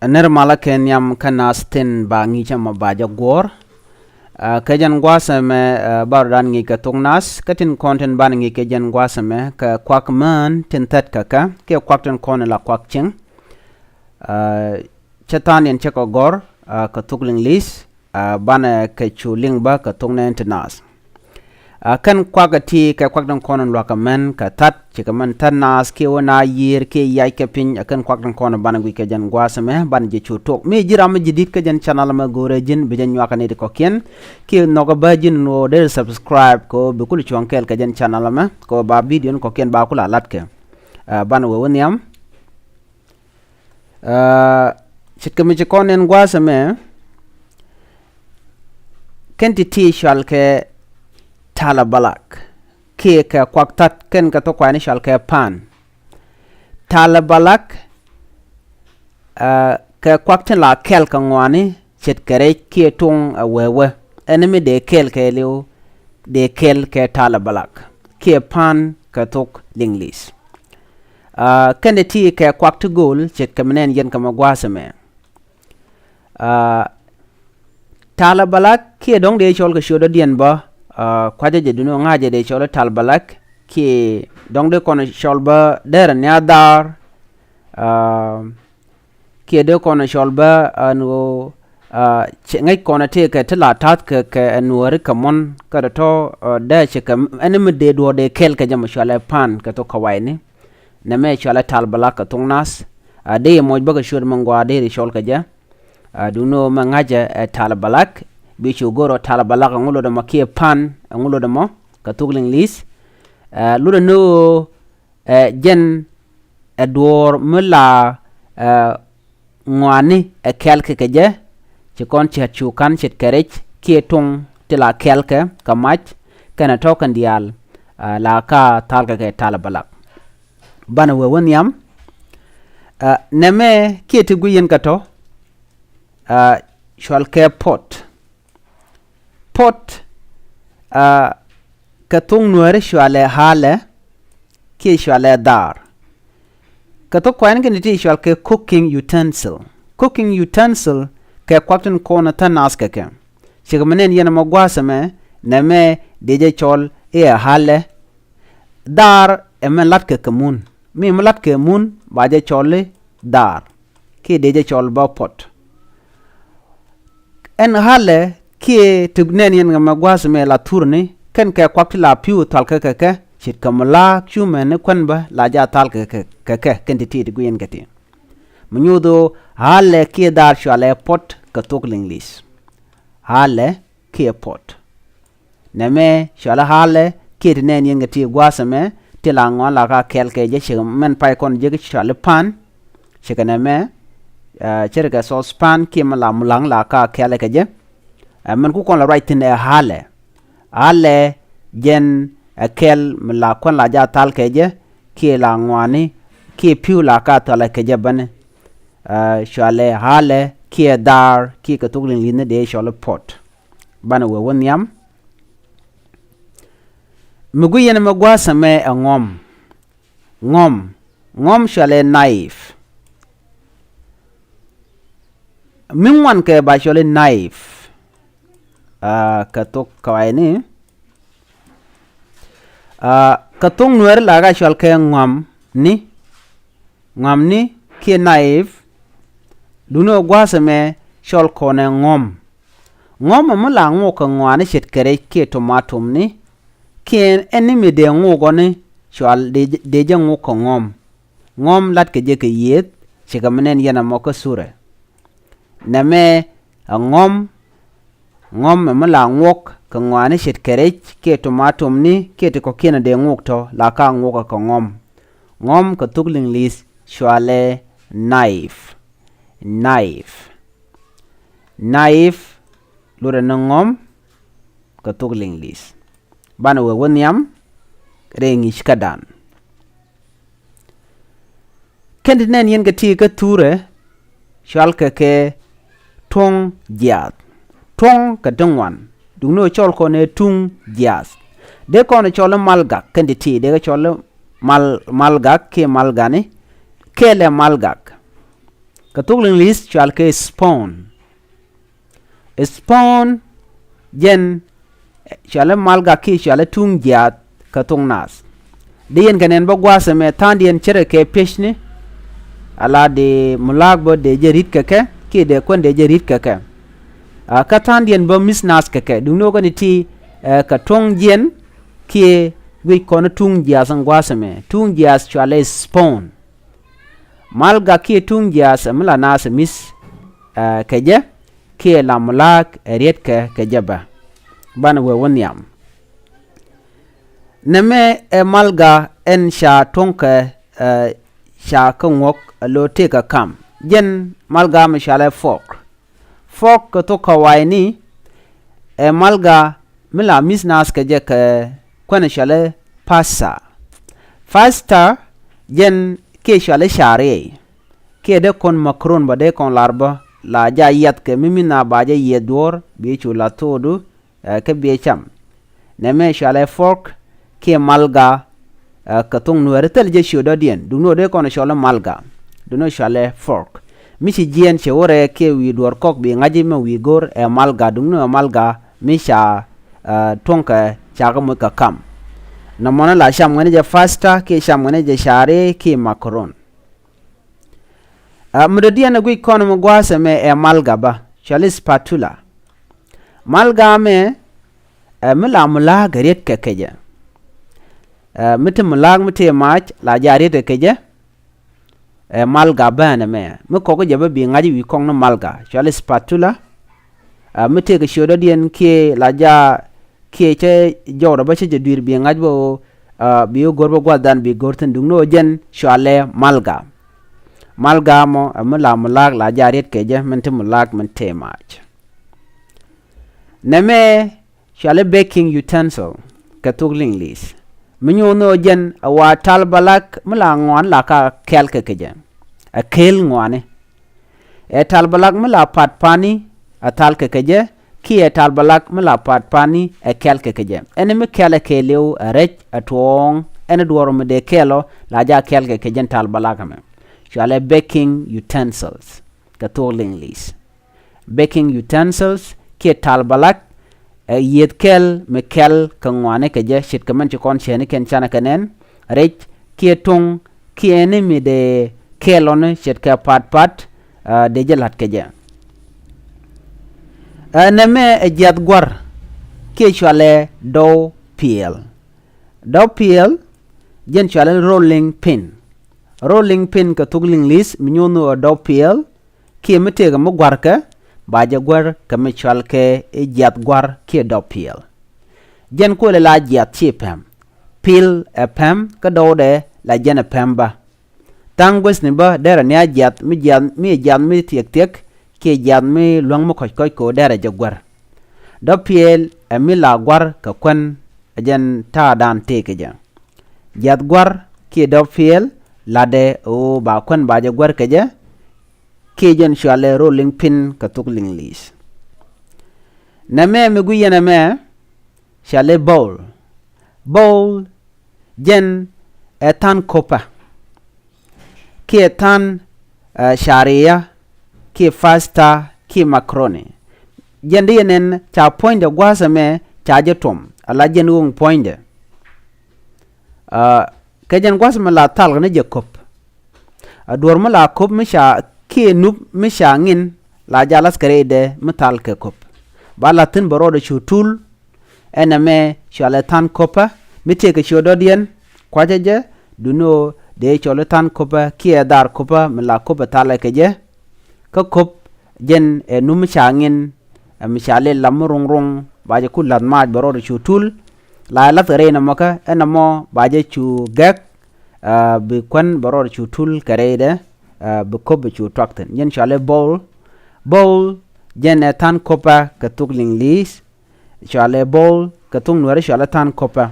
ner mala kenyam kanastin ba ngi chama baja gor kajan gwasame barudan ngi ka tungnas katin konten ban ngi kajan gwasame ka kwakman tintat kaka ke kwakten kon la kwakching chatan yen cheko gor ka tukling lis bana ka chuling ba ka tungne tinas kan kwagati ka kwakten kon la ka men ka tat chikaman tanas ke wona yir ke yai ka pin kan kwakten kon bana ngi kajan gwasame ban je chutok me jiram jidit kajan channel ma gore jin bijan wakane de koken ke noga bajin no de subscribe ko be kul chonkel kajan channel ma ko ba video ko ken ba kula latke ban wo woniam chitkami chikonen gwasame kenti ti shalke tala balak ke ka kwaktat ken ka to kwani shalke pan tala balak ka kwakten la kel ka ngwani chet kare ke tung wewe enemy de kel ke liu de kel ke tala balak ke pan ka tok linglis ken de ti ka kwaktu gol chet kamnen yen kama gwasame tala balak ke dong de chol ka shodo dien ba kwaje je duno ngaje de chol tal balak ke dong de kono chol ba der nya dar ke de kono chol ba no ngai kono te ka tla tat ka nuore ka mon ka to de che ka enemy de do de kel ka jam chol pan ka to kawaini na me chol tal balak ka tungnas de moj ba ka shur mangwa de chol ka ja duno mangaja tal balak bichu goro tal balak ngulo de makie pan ngulo de mo ka tugling lis ludo no jen edwor mula ngwani kelke keje ci kon ci chu kan ci kerech ki tung tila kelke kamach kana tokan dial la ka talga ke tal balak bana we wonyam neme ki ti guyen kato shwal ke pot katung nuere shwale hale ki shwale dar kato kwan ke niti shwal ke cooking utensil ke kwakten kona tanas ke shigamanen yana magwasame neme deje chol e hale dar emen lat ke kamun mi lat ke mun baje chole dar ki deje chol ba pot en hale ki tugnen yen ngama gwasme la turni ken ke kwakti la piu tal ke chit kamala chumen kwanba la ja tal ke ken ti guyen gati mnyudo hale ki dar shale pot ka tokling lis hale ki pot neme shala hale ki tnen yen gati gwasme tilangwa la ka kel ke je shi men pai kon je shale pan shikane me cherga sauce pan ki mala mulang la ka kel ke je man ku kon la right in hale jen kel mla kon la ja tal ke je ki la ngwani ki piu la ka tal ke je bane shale hale ki dar ki ka tuglin line de shale pot bana we wonyam mugu yen magwasa me ngom shale knife minwan ke ba shale knife katok kawaini katung nuer laga shal ke ngam ni ki knife duno gwasame shal kone ngom mala ngo ka ngwani shit kere ki tomatum ni ki enemy de ngo goni shal de je ngo ka ngom lat ke je ke yet shigamenen yana moko sure name ngom mala ngok ka ngwani shit kerech ke tomatum ni ke to kokena de ngok to la ka ngok ka ngom ka tugling lis shwale knife lura na ngom ka tugling lis bana we wonyam rengi shkadan kendi nen yen ga ti ka ture shwal ke tong jiat tong ka dungwan duno chol ko ne tung jias de ko ne chol malga kendi ti de chol malga ke malgani kele malgak ka tuk ling lis chal ke spawn jen chale malga ki chale tung jat ka tung nas dien kanen ba gwasa me tan dien chere ke peshni ala de mulag bo de jerit ke ki de kon de jerit ke ka tan dien ba mis nas ke dung no ni ti ka tung jen ki wi kon tung jas ang gwasa me tung jas chale spawn malga ki tung jas amla nas mis keje ki la mulag eriet ke jaba ban we wonyam neme malga en sha tonke sha kongok lo te ka kam jen malga me sha le fork to kawaini malga mila misnas ke je ke kwana sha le pasta jen ke sha le share ke de kon makron ba de kon larba la ja yat ke mimina ba ja yedor bi chula todo ke bi cham neme sha le fork ke malga katung nuere tel je shodo dien du no de kono shola malga du no shale fork michi jien che ore ke wi dor kok bi ngaji me wi gor malga du no malga misha tonka chaga mo ka kam na mona la sham ngene je fasta ke sham ngene je share ke macron mudo dien gui kono mo gwase me malga ba shale spatula malga me mula garet ke keje mite mulag mite mach la jari de keje malga bana me ko ko jabe bi ngaji wi kong no malga chale spatula mite ke shodo dien ke la ja ke che joro ba che dir bi ngaj bo bi gorbo gwadan bi gorten dung no jen chale malga mo amula mulag la jari keje mite mulag mite mach neme chale baking utensil katugling lis minyo no jen awa talbalak mula ngwan la ka kel ke keje a kel ngwane talbalak mula pat pani a tal ke keje ki talbalak mula pat pani a kel ke keje ene me kel ke lew rech atong ene duoro me de kelo la ja kel ke keje talbalak me chale baking utensils ka to linglis baking utensils ki talbalak yed kel me kel kangwane ke je shit kaman ci kon chene ken chana kanen rech ki tung ki ene mi de kelone shit ka pat de jelat ke je neme jat gwar ki chale do peel jen chale rolling pin ka tugling lis minyono do peel ki mete ga mo gwar ka baja gwar kame chal ke jat gwar ke do peel jen ko le la jat chi pem peel pem ka do de la jen pem ba tangwes ni ba dera ne jat mi tiek ke jat mi long mo ko dera ja gwar do peel mi la gwar ka kwen jen ta dan te ke ja jat gwar ke do peel la de o ba kwen baja gwar ke ja kejen shale rolling pin ka tukling lis name me guyena me shale bowl jen etan kopa ki etan sharia ki fasta ki makroni jen dienen cha point gwasa me cha jetom ala jen wong point kejen gwasa me la tal ne je kop ador me la kop me sha ki nup mishangin la jalas karede metal ke kop bala tin boro de chutul ename chale tan kopa mite ke chododien kwajeje duno de chole tan kopa ki dar kopa mala kopa tala ke je ka kop jen num changin mishale lamrung baje kullan ma boro de chutul la la tere na maka enamo baje chu gek bi kwan boro de chutul karede be kobe chu trakten yen chale bowl jen tan kopa ka tukling lis chale bowl ka tung nuare chale tan kopa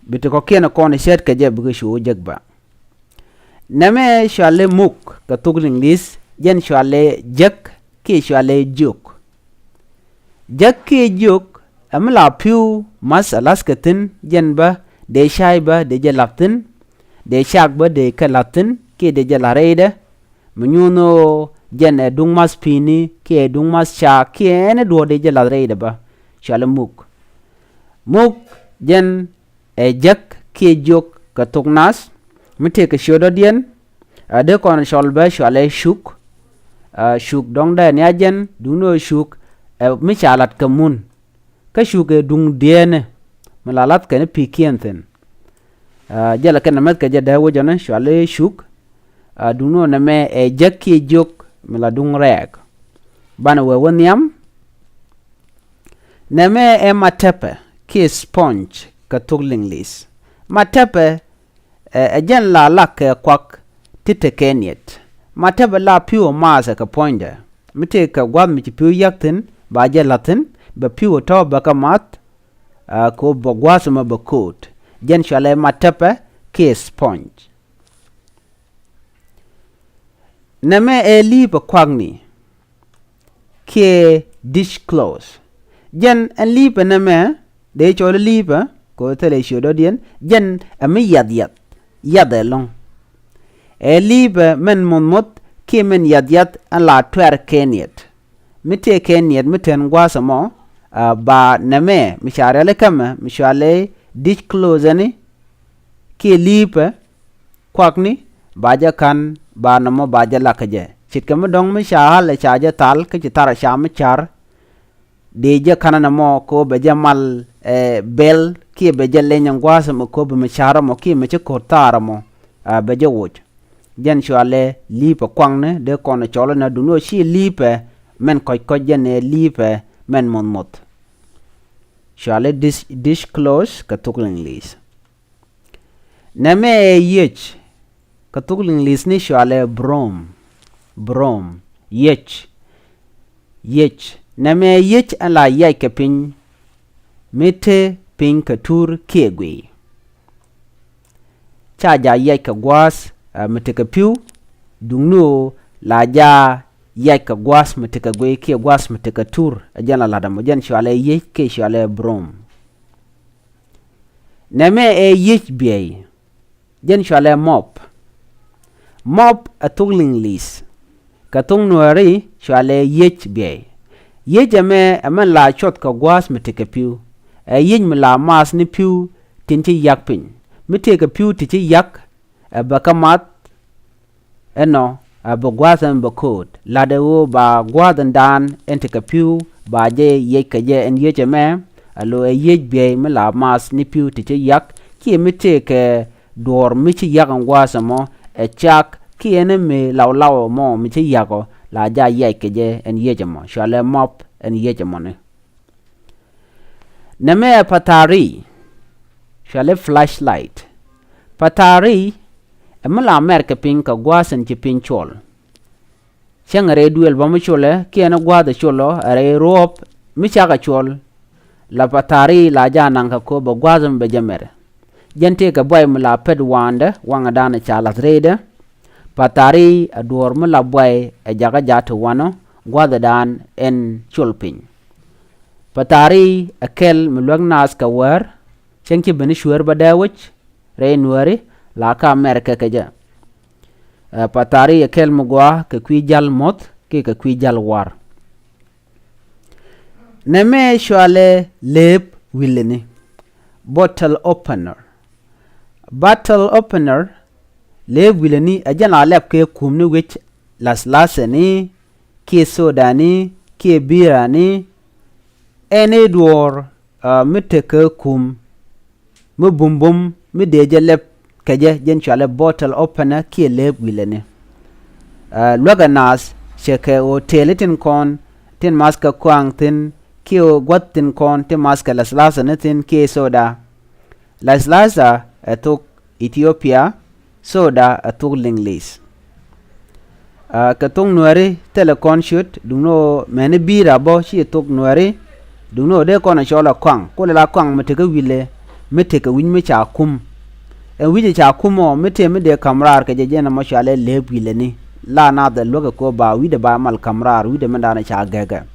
bite ko kena kon shet ka je bu shu jegba neme chale muk ka tukling lis jen chale jek ki chale juk amla piu mas alaskatin jen ba de shai ba de jelaptin de shak ba de kalatin ki de jalarede menyuno jen dung mas pini ke dung mas cha ke ne do de jela reide ba shale muk jen jak ke jok ka tuknas mite ke shodo dien de kon sholbe shale shuk dong da ne jen duno shuk mi chalat kamun ka shuk dung dien malalat ke ne pikienten jela ke namet ke jeda wo jona shale shuk duno na me jak ke jok mila dung rek bana we woniam na me matepe ke sponge ka tuglinglis matepe jen la lak kwak tite kenyet matepe la piwo masa ka poinda mite ka gwam mi piwo yaktin ba je latin ba piwo to ba ka mat ko ba gwasuma ba coat jen shale matepe ke sponge na me li ba kwagni ke dishclose jen en li ba na me de chole li ba ko tele shodo dien jen ami yad long li ba men monmot ke men yad an la twer kenyet mite kenyet miten gwasamo ba na me mi share le kama mi shale dishclose ni ke li ba kwagni baja kan ba namo baja lakaje chitkam dong mi sha le chaje tal ke chitara sham char deje kana namo ko beja mal bel ki beja lenyang gwasa mo ko be chara mo ki me che kortara mo beja woj jen shwale lipe kwangne de kono cholo na duno shi lipe men koy jene lipe men mon mot shwale dish close ka tukling lis name yech katukling lisni shwale brom yech name yech ala yai ke pin mete pin ka tur kegwe chaja yai ka gwas mete ka piu dungno la ja yai ka gwas mete ka gwe ke gwas mete ka tur ajana la damo jen shwale yech ke shwale brom name yech biei jen shwale mop a tugling lis ka tung nuari shwale yech biei yech amen la chot ka gwas mete ka piu yech me la mas ni piu tinchi yak pin mete ka piu tinchi yak ba kamat eno ba gwasan ba kod la de wo ba gwadan dan ente ka piu ba je yech ka je en yech alo yech biei me la mas ni piu tinchi yak ki mete ka dor michi yak ngwasamo chak ki ene me law mo mi ti yago la ja ye ke je en ye jamo shale mop en ye jamo ne me patari shale flashlight patari emla merke pin ka gwasen ti pin chol changare duel ba mo chole ki ene gwada cholo are rop mi chaga chol la patari la ja nan ka ko ba gwazam be jamere jente ka boy mla ped wanda wanga dana chala trade patari ador mla boy e jaga jatu wano gwada dan en chulpin patari akel mlwag nas ka war chenki beni shuar badawich re nuari la ka amerika kaja patari akel mugwa ke kwi jal mot ke ka kwi jal war neme shwale lep willene bottle opener le wilani ajana lep ke kumni wich laslaseni ke sodani ke birani ene dor mitte ke kum mu bumbum mi deje lep keje jen chale bottle opener ke le wilani loganas cheke o teletin kon tin maska kwang tin ke o gwatin kon tin maska laslaseni tin ke soda laslasa atuk Ethiopia soda atuk linglis katung nuari telecon shoot duno mene bira bo shi atuk nuari duno de kona chola kwang ko la kwang meteke wile meteke win me cha kum en wije cha kumo mete me de kamrar ke je na mo shale le wile ni la na de loga ko ba wide ba mal kamrar wide me dana cha gaga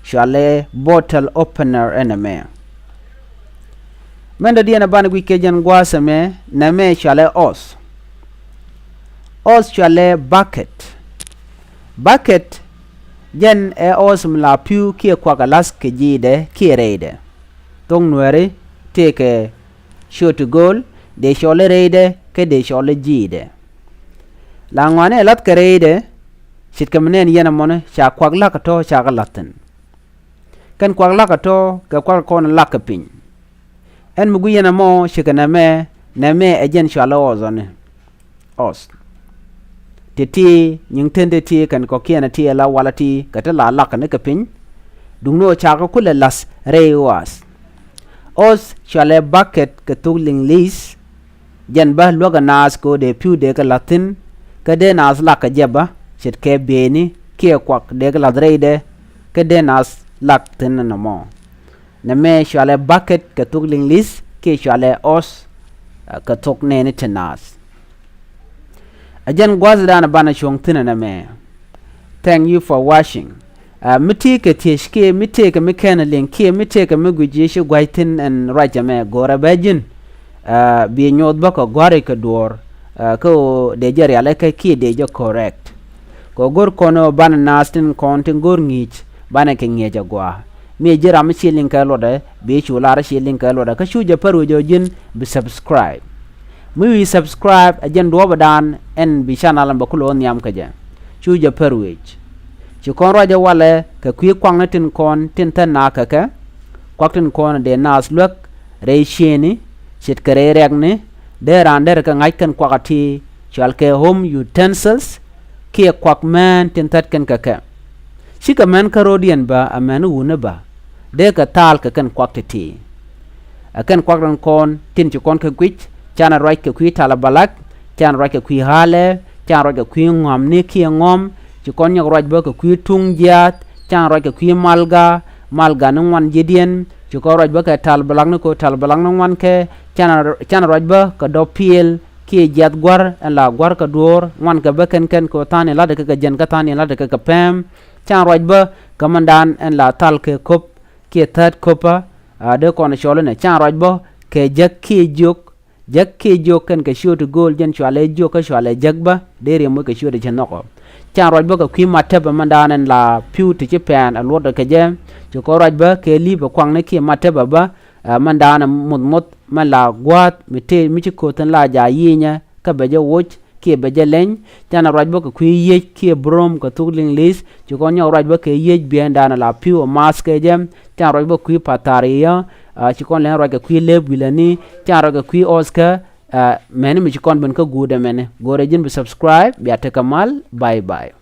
shale bottle opener eneme menda diana bana gwi kejan gwasame na me shale os shale bucket bucket jen e os mla piu kie kwagalas ke jide kierede tong nuere teke shot goal de shole reide ke de shole jide la ngwane lat kerede shit kamnen yena mone sha kwagla ka to sha galaten kan kwagla ka to ka kwag kon lakapin en mugu yena mo shikana me na me ejen shala ozone os titi nying tende ti kan ko kiana ti la walati kata la lakane kapin dungno cha ko kule las rewas os shale bucket ka tugling lis jen ba loga nas ko de piu de ka latin ka de nas la ka jeba shit ke beni ke kwak de ka ladreide ka de nas lak tin na mo na me shale bucket ka tugling lis ke shale os ka tok ne ni tenas ajan gwazda na bana shong tin na me thank you for watching miti ke tishke miti ke mekana linki miti ke muguji shi gwaitin and rajame gora bajin bi nyod ba ko gore ka dor ko de jari ala ka ki de jo correct ko gor kono ban nastin kontin gor ngich bana ke ngeja gwa mi jira mi shilin ka loda bi chulara shilin ka loda ka shuja paru jo jin bi subscribe mi subscribe ajan do badan en bi channel ba kulo nyam ka ja shuja paru ci kon raja wala ka kwi kwang tin kon tin tan na ka ka kwak tin kon de nas luk re sheni chit kare reg ne de rander ka ngai kan kwakati chal ke home utensils ki kwak man tin tat kan ka ka shi ka man ka rodian ba aman wuna ba de ka tal ka kan kwak ti akan kwak ran kon tin ci kon ka kwich chana right ka kwi tala balak chana right ka kwi hale chana right ka kwi ngom ne ki ngom ci kon nyok roj ba ko kwi tung jiat chan roj ko kwi malga nang wan jedien ci ko roj ba ka tal balang ko tal balang nang wan ke chan roj ba ka do piel ki jiat gwar la gwar ka dor wan ka ba ken ko tani la de ka jen ka tani la de ka pem chan roj ba kamandan en la tal ke kop ki third kopa de kon shole ne chan roj ba ke jak ki jok ken ka shoot goal jen shwale jok ka shwale jagba de re mo ka shoot de noko chan roj ba ka kwi mateba mandanen la piu ti japan a lot ka jem ci ko roj ba ke li ba kwang ne ki mateba ba mandana mut man la gwat mi ci ko tan la ja yinya ka be je woch ki be je len chan roj ba ka kwi ye ki brom ka tugling lis ci ko nyaw roj ba ke ye bi ndana la piu mas ke jem chan roj ba kwi pataria ci kon len roj ka kwi le bilani chan roj ka kwi oscar meni mi kon ben ka gude mene gore jin bi subscribe bi atakamal bye bye